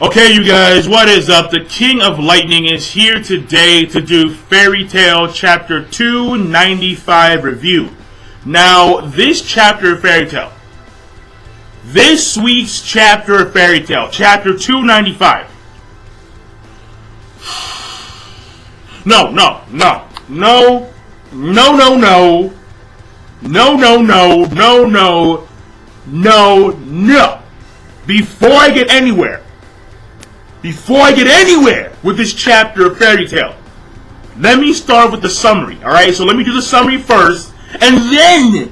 Okay, you guys, what is up? The King of Lightning is here today to do Fairy Tail Chapter 295 review. Now, this chapter of Fairy Tail, this week's chapter of Fairy Tail, Chapter 295. No. Before I get anywhere with this chapter of Fairy Tail, let me start with the summary, alright? So let me do the summary first, and then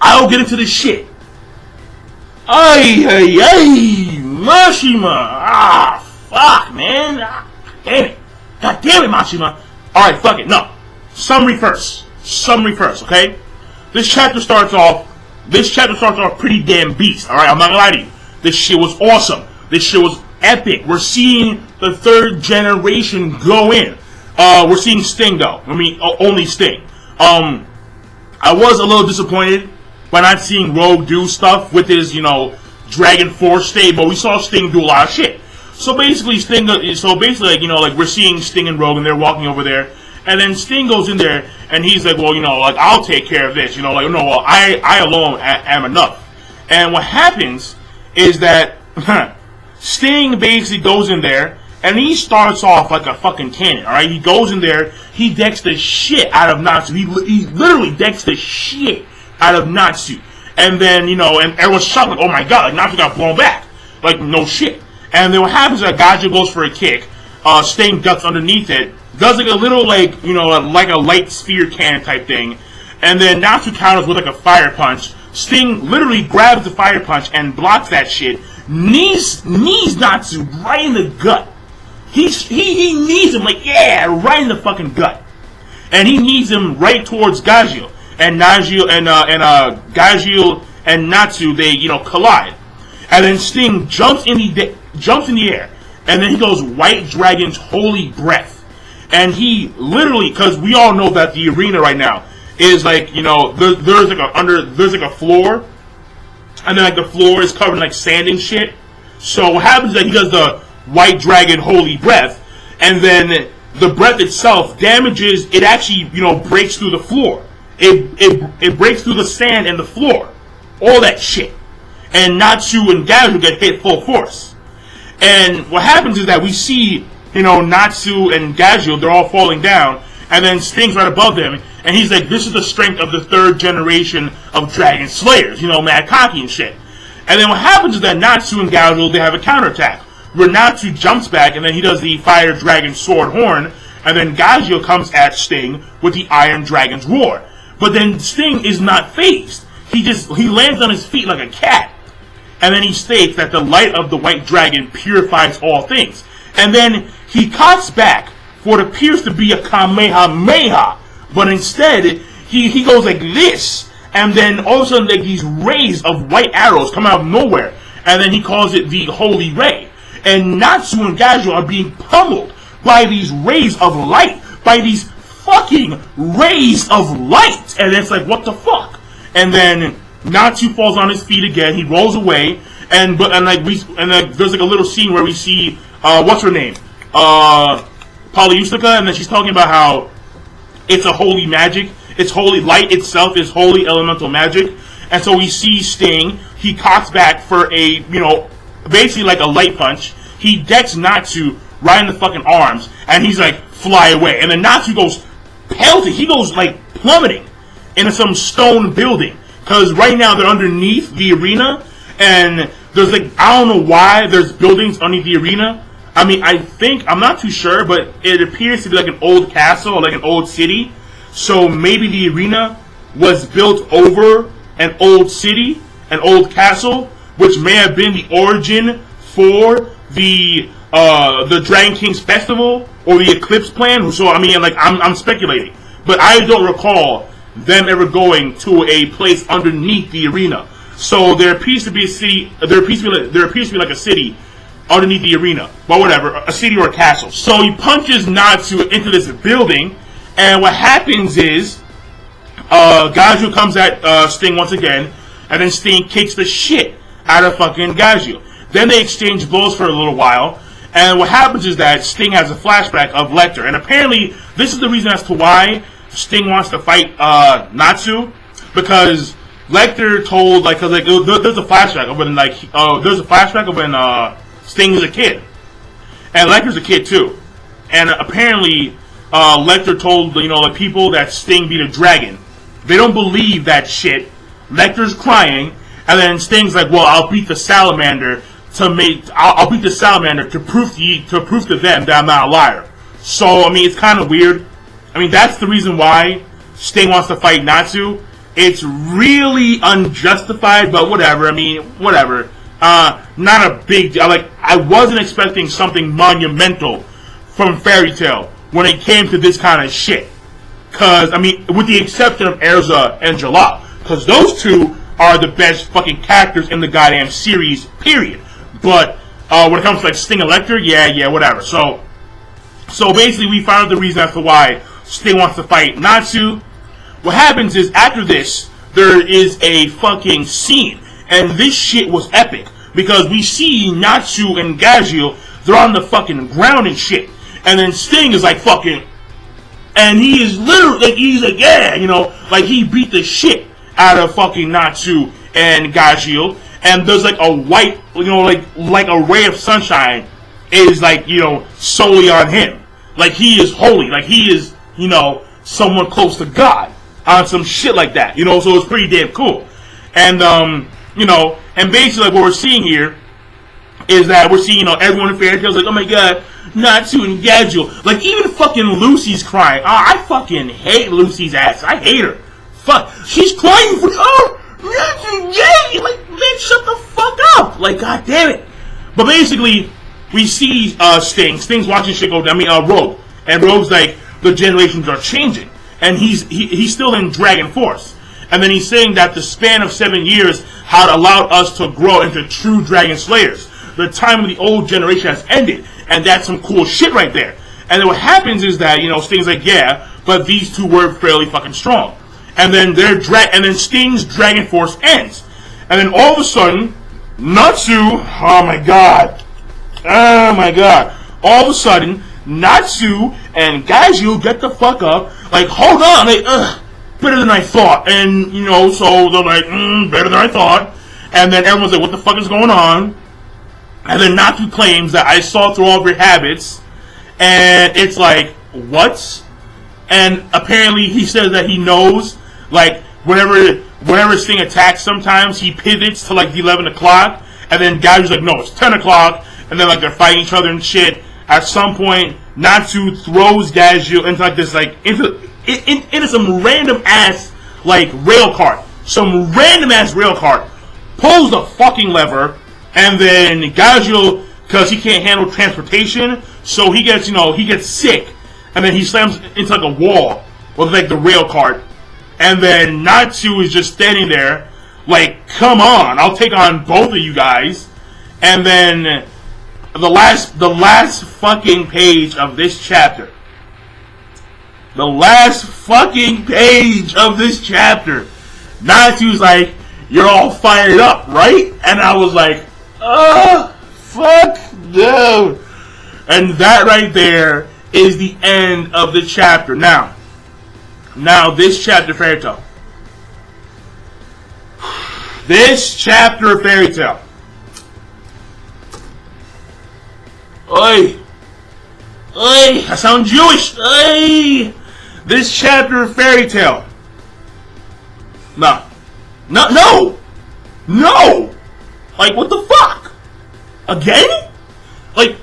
I'll get into the shit. Mashima! Fuck, man. God damn it, Mashima. Alright, fuck it, no. Summary first, okay? This chapter starts off pretty damn beast, alright? I'm not gonna lie to you. This shit was awesome. This shit was epic. We're seeing the third generation go in. We're seeing Sting though. I mean, only Sting. I was a little disappointed by not seeing Rogue do stuff with his, Dragon Force state, but we saw Sting do a lot of shit. So basically, we're seeing Sting and Rogue, and they're walking over there, and then Sting goes in there, and he's like, well, I'll take care of this, I alone am enough. And what happens is that Sting basically goes in there, and he starts off like a fucking cannon, alright? He goes in there, he decks the shit out of Natsu. He literally decks the shit out of Natsu. And then, and everyone's shocked, like, oh my god, like, Natsu got blown back. Like, no shit. And then what happens is that Gajeel goes for a kick, Sting ducks underneath it, does like a little, like a light sphere cannon type thing, and then Natsu counters with like a fire punch. Sting literally grabs the fire punch and blocks that shit, knees Natsu right in the gut. He knees him like, yeah, right in the fucking gut. And he knees him right towards Gajeel. And Gajeel and Natsu, they, collide. And then Sting jumps in the air. And then he goes White Dragon's Holy Breath. And he literally, because we all know that the arena right now is like, there's like a floor. And then like the floor is covered in like sand and shit. So what happens is that he does the White Dragon Holy Breath, and then the breath itself damages. It actually breaks through the floor. It breaks through the sand and the floor, all that shit. And Natsu and Gajeel get hit full force. And what happens is that we see Natsu and Gajeel, they're all falling down, and then Sting's right above them. And he's like, this is the strength of the third generation of Dragon Slayers, mad cocky and shit. And then what happens is that Natsu and Gajeel, they have a counterattack, where Natsu jumps back, and then he does the Fire Dragon Sword Horn, and then Gajeel comes at Sting with the Iron Dragon's Roar. But then Sting is not phased. He lands on his feet like a cat. And then he states that the light of the White Dragon purifies all things. And then he cuts back for what appears to be a Kamehameha. But instead, he goes like this, and then all of a sudden, like these rays of white arrows come out of nowhere, and then he calls it the Holy Ray. And Natsu and Gajeel are being pummeled by these rays of light, by these fucking rays of light, and it's like, what the fuck? And then Natsu falls on his feet again. He rolls away, and there's like a little scene where we see what's her name, Polyustica, and then she's talking about how it's a holy magic. It's holy. Light itself is holy elemental magic. And so we see Sting. He cocks back for a, basically like a light punch. He decks Natsu right in the fucking arms. And he's like, fly away. And then Natsu goes pelting. He goes like plummeting into some stone building. Because right now they're underneath the arena. And there's like, I don't know why there's buildings underneath the arena. I mean, I'm not too sure, but it appears to be like an old castle or like an old city. So maybe the arena was built over an old city, an old castle, which may have been the origin for the Dragon King's festival or the Eclipse plan. So I mean, like I'm speculating, but I don't recall them ever going to a place underneath the arena. So there appears to be a city. There appears to be like a city underneath the arena, but whatever, a city or a castle. So he punches Natsu into this building, and what happens is Gajeel comes at Sting once again, and then Sting kicks the shit out of fucking Gajeel. Then they exchange blows for a little while. And what happens is that Sting has a flashback of Lecter. And apparently, this is the reason as to why Sting wants to fight Natsu. Because Lecter told, like, cause, like there's a flashback of when, Sting was a kid. And Lecter's a kid, too. And apparently, Lecter told, the people that Sting beat a dragon. They don't believe that shit. Lecter's crying. And then Sting's like, well, I'll beat the salamander I'll beat the salamander to prove to them that I'm not a liar. So, I mean, it's kind of weird. I mean, that's the reason why Sting wants to fight Natsu. It's really unjustified, but whatever. I mean, whatever. Not a big deal. Like, I wasn't expecting something monumental from Fairy Tail when it came to this kind of shit. Because, I mean, with the exception of Erza and Jalal. Because those two are the best fucking characters in the goddamn series, period. But when it comes to like Sting and Lecter, yeah, whatever. So basically, we found out the reason as to why Sting wants to fight Natsu. What happens is after this, there is a fucking scene, and this shit was epic because we see Natsu and Gajeel. They're on the fucking ground and shit, and then Sting is like fucking, and he is literally like he's like like he beat the shit out of fucking Natsu and Gajeel. And there's like a white, like a ray of sunshine is like, solely on him. Like he is holy. Like he is, someone close to God on some shit like that. So it's pretty damn cool. And, and basically like what we're seeing here is that we're seeing, everyone in Fairy Tail's like, oh my god, Natsu and Gajeel. Like even fucking Lucy's crying. Oh, I fucking hate Lucy's ass. I hate her. Fuck. She's crying for, like, man, shut the fuck up! Like, god damn it! But basically, we see Sting. Sting's watching shit go down. I mean, Rogue, and Rogue's like, the generations are changing, and he's still in Dragon Force. And then he's saying that the span of 7 years had allowed us to grow into true Dragon Slayers. The time of the old generation has ended, and that's some cool shit right there. And then what happens is that Sting's like, yeah, but these two were fairly fucking strong. And then Sting's Dragon Force ends. And then all of a sudden, Natsu, oh my god. All of a sudden, Natsu and Gajeel get the fuck up. Like, hold on, better than I thought. And, so they're like, better than I thought. And then everyone's like, what the fuck is going on? And then Natsu claims that I saw through all of your habits. And it's like, what? And apparently he says that he knows. Like, whenever Sting attacks, sometimes he pivots to, like, the 11 o'clock, and then Gaju's like, no, it's 10 o'clock, and then, like, they're fighting each other and shit. At some point, Natsu throws Gajeel into, like, this, like, into some random-ass, like, rail cart. Some random-ass rail cart. Pulls the fucking lever, and then Gajeel, because he can't handle transportation, so he gets, he gets sick, and then he slams into, like, a wall with, like, the rail cart. And then Natsu is just standing there, like, come on, I'll take on both of you guys. And then the last fucking page of this chapter. The last fucking page of this chapter. Natsu's like, you're all fired up, right? And I was like, oh, fuck no. And that right there is the end of the chapter. Now, this chapter of Fairy Tail. This chapter of Fairy Tail. Oi! I sound Jewish! Oi! This chapter of Fairy Tail. No! Like, what the fuck? Again? Like,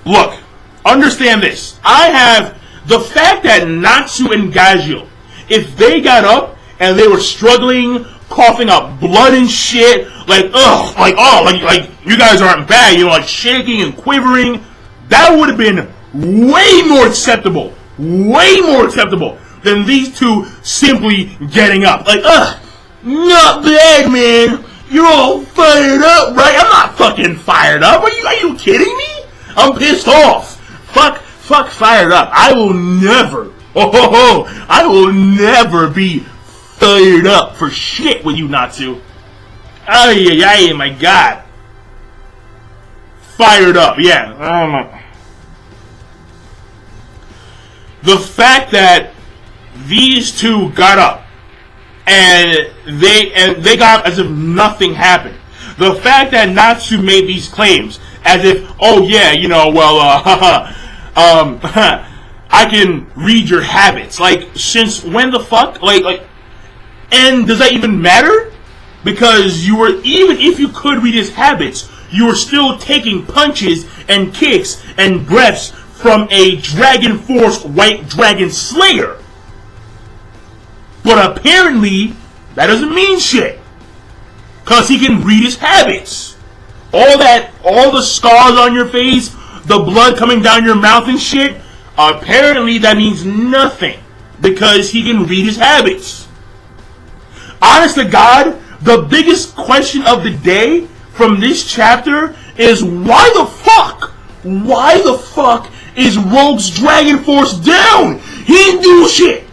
look. Understand this. I have the fact that Natsu and Gajeel, if they got up and they were struggling, coughing up blood and shit, like you guys aren't bad, like shaking and quivering, that would have been way more acceptable than these two simply getting up. Like, not bad, man. You're all fired up, right? I'm not fucking fired up. Are you kidding me? I'm pissed off. Fuck fired up. I will never, I will never be fired up for shit with you, Natsu. ay, my God. Fired up, yeah. Oh my. The fact that these two got up and they got up as if nothing happened. The fact that Natsu made these claims as if, oh yeah, you know, well, I can read your habits. Like, since when the fuck? Like, and does that even matter? Because you were, even if you could read his habits, you were still taking punches and kicks and breaths from a Dragon Force White Dragon Slayer. But apparently, that doesn't mean shit. Because he can read his habits. All the scars on your face, the blood coming down your mouth and shit, apparently that means nothing. Because he can read his habits. Honest to God, the biggest question of the day from this chapter is why the fuck? Why the fuck is Rogue's Dragon Force down? He didn't do shit.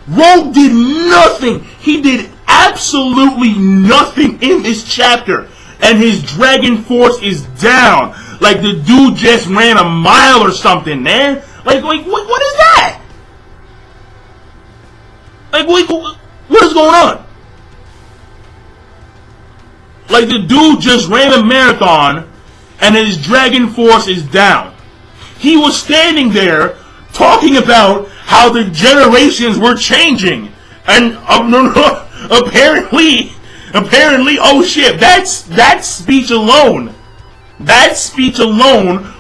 Rogue did nothing. He did absolutely nothing in this chapter. And his Dragon Force is down. Like the dude just ran a mile or something, man. Like what is that? Like, what is going on? Like the dude just ran a marathon and his Dragon Force is down. He was standing there talking about how the generations were changing. And apparently, oh shit, that speech alone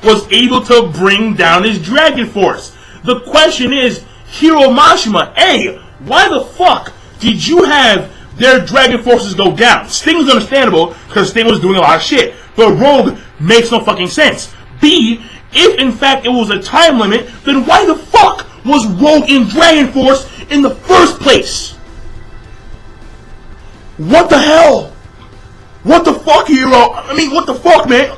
was able to bring down his Dragon Force. The question is, Hiro Mashima, A, why the fuck did you have their Dragon Forces go down? Sting was understandable because Sting was doing a lot of shit, but Rogue makes no fucking sense. B, if in fact it was a time limit, then why the fuck was Rogue in Dragon Force in the first place? What the hell? What the fuck, Hiro? I mean, what the fuck, man?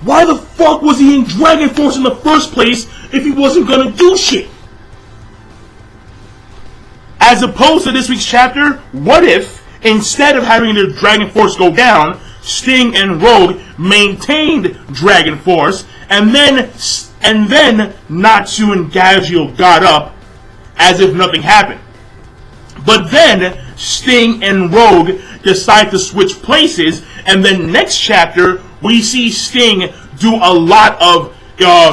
Why the fuck was he in Dragon Force in the first place if he wasn't gonna do shit? As opposed to this week's chapter, what if, instead of having their Dragon Force go down, Sting and Rogue maintained Dragon Force, and then Natsu and Gajeel got up as if nothing happened. But then Sting and Rogue decide to switch places, and then next chapter we see Sting do a lot of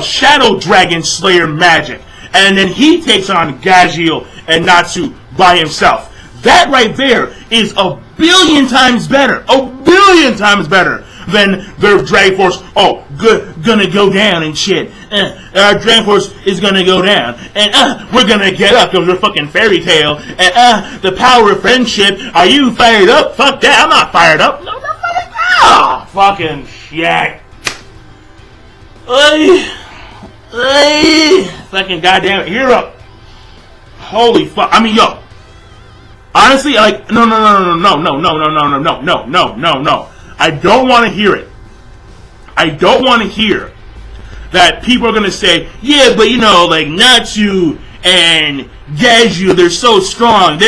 Shadow Dragon Slayer magic, and then he takes on Gajeel and Natsu by himself. That right there is a billion times better than their Dragon Force. Oh, gonna go down and shit. Our Dragon Force is gonna go down, and we're gonna get up because we're fucking fairy tale. And the power of friendship. Are you fired up? Fuck that! I'm not fired up. No, not fired up. Fucking shit. Fucking goddamn Hero. Holy fuck! I mean, yo. Honestly, like, no. I don't want to hear it. I don't want to hear that people are going to say, yeah, but you know, like, Natsu and Gajeel, they're so strong.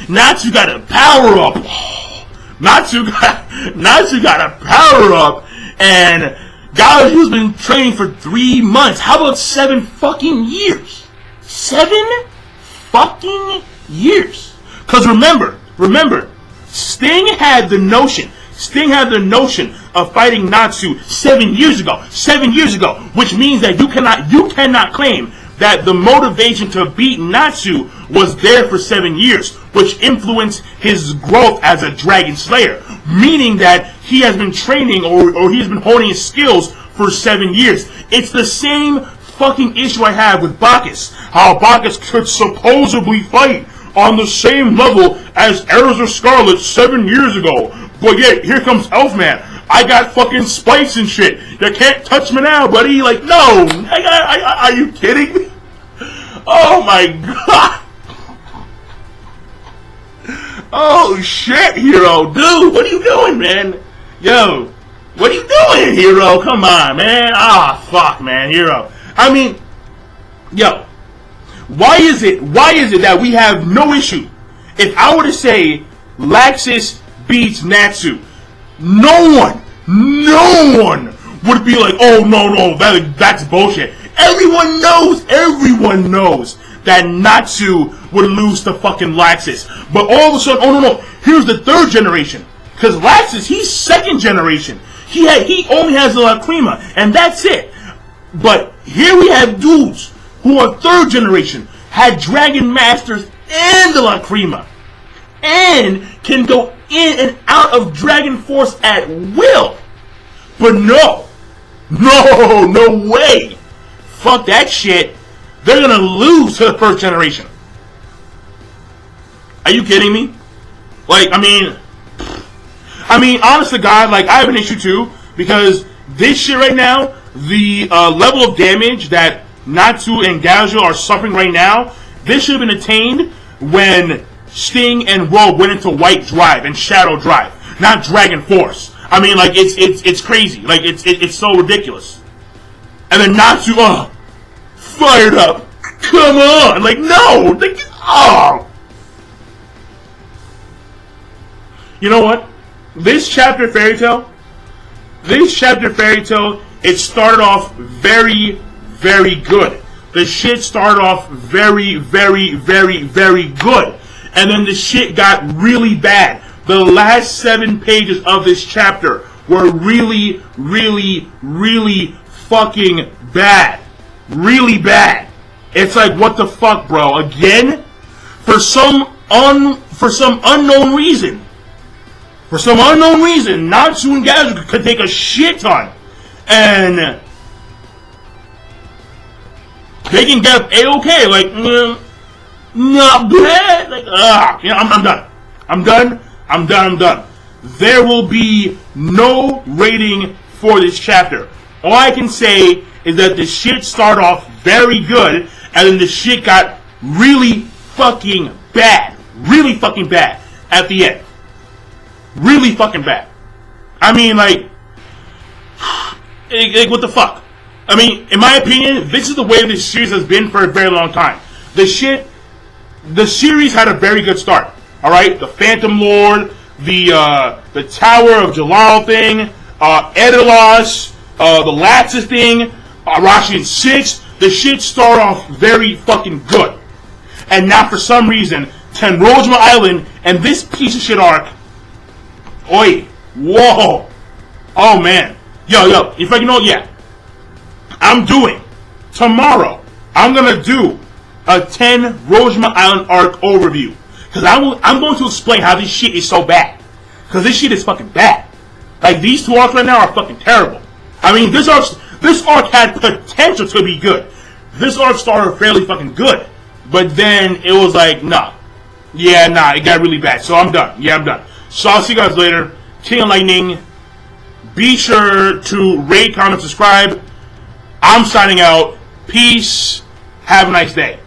Natsu got a power up. Natsu got a power up, and Gajeel's been training for 3 months. How about 7 fucking years? 7 fucking years. Because remember, Sting had the notion of fighting Natsu 7 years ago. 7 years ago, which means that you cannot claim that the motivation to beat Natsu was there for 7 years, which influenced his growth as a Dragon Slayer. Meaning that he has been training or he has been honing his skills for 7 years. It's the same fucking issue I have with Bacchus. How Bacchus could supposedly fight on the same level as Arrows of Scarlet 7 years ago. But yet, here comes Elfman. I got fucking spikes and shit. You can't touch me now, buddy. Like, no. Are you kidding me? Oh my god. Oh shit, Hero. Dude, what are you doing, man? Yo, what are you doing, Hero? Come on, man. Ah, fuck, man, Hero. I mean, yo. Why is it that we have no issue if I were to say Laxus beats Natsu, no one would be like, oh no, that's bullshit. Everyone knows that Natsu would lose to fucking Laxus. But all of a sudden, oh no, here's the third generation. Because Laxus, he's second generation. He only has the Lacrima, and that's it. But here we have dudes who are third generation, had Dragon Masters and the Lacrima, and can go in and out of Dragon Force at will. But no way. Fuck that shit. They're gonna lose to the first generation. Are you kidding me? Like, I mean, honest to God, like, I have an issue too, because this shit right now, the level of damage that Natsu and Gajeel are suffering right now, this should have been attained when Sting and Rogue went into White Drive and Shadow Drive, not Dragon Force. I mean, like, it's crazy. Like, it's so ridiculous. And then Natsu, fired up. Come on. Like, no. Like, oh. You know what? This chapter Fairy Tail, it started off very, very good. The shit started off very, very, very, very good. And then the shit got really bad. The last 7 pages of this chapter were really, really, really fucking bad. Really bad. It's like, what the fuck, bro? Again? For some unknown reason. Natsu and Gajeel could take a shit ton. And they can get A-okay. Like, not bad. Like, I'm done. There will be no rating for this chapter. All I can say is that the shit started off very good, and then the shit got really fucking bad. Really fucking bad at the end. Really fucking bad. I mean, like, what the fuck? I mean, in my opinion, this is the way this series has been for a very long time. The series had a very good start. Alright? The Phantom Lord, the Tower of Jalal thing, Edelos, the Laxus thing, Arashi and 6, the shit started off very fucking good. And now for some reason, Tenrojima Island and this piece of shit arc, oi, whoa, oh man, yo, if I can know, yeah, I'm doing, tomorrow, I'm gonna do a Tenrojima Island arc overview. Because I'm going to explain how this shit is so bad. Because this shit is fucking bad. Like, these 2 arcs right now are fucking terrible. I mean, this arc had potential to be good. This arc started fairly fucking good. But then, it was like, nah. Yeah, nah, it got really bad. So I'm done. Yeah, I'm done. So I'll see you guys later. King of Lightning. Be sure to rate, comment, subscribe. I'm signing out. Peace. Have a nice day.